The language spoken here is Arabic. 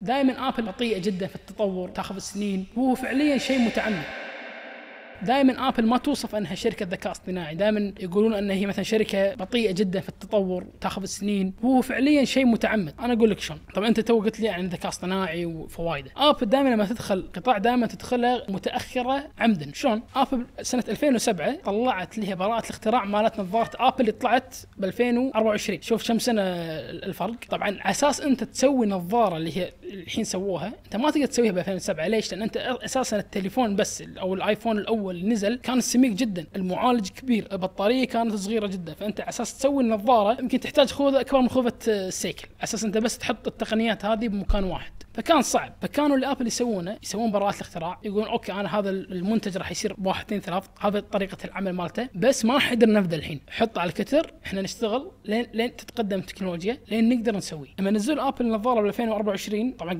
دائما ابل بطيئه جدا في التطور، تاخذ سنين، هو فعليا شيء متعمد. دائما ابل ما توصف انها شركه ذكاء اصطناعي، دائما يقولون ان هي مثلا شركه بطيئه جدا في التطور، تاخذ سنين، هو فعليا شيء متعمد. انا اقول لك شلون. طبعا انت تو قلت لي عن الذكاء الاصطناعي وفوائده. ابل دائما لما تدخل قطاع دائما تدخلها متاخره عمدا. شلون؟ ابل سنه 2007 طلعت لها براءه الاختراع مالت نظاره ابل اللي طلعت ب 2024. شوف كم سنه الفرق. طبعا على اساس انت تسوي نظاره اللي هي الحين سووها، انت ما تقدر تسويها ب 2007. ليش؟ لان انت اساسا التليفون بس او الايفون الاول اللي نزل كان سميك جدا، المعالج كبير، البطاريه كانت صغيره جدا، فانت على اساس تسوي النظاره يمكن تحتاج خوذه اكبر من خوذه السيكل، على اساس انت بس تحط التقنيات هذه بمكان واحد، فكان صعب. فكانوا اللي ابل يسوون براءة الاختراع، يقولون اوكي انا هذا المنتج راح يصير 1 2 3، هذا طريقه العمل مالته، بس ما راح نقدر نبدا الحين، حط على الكتر، احنا نشتغل لين تتقدم التكنولوجيا لين نقدر نسويه. لما نزلوا ابل النظاره ب 2024 طبعا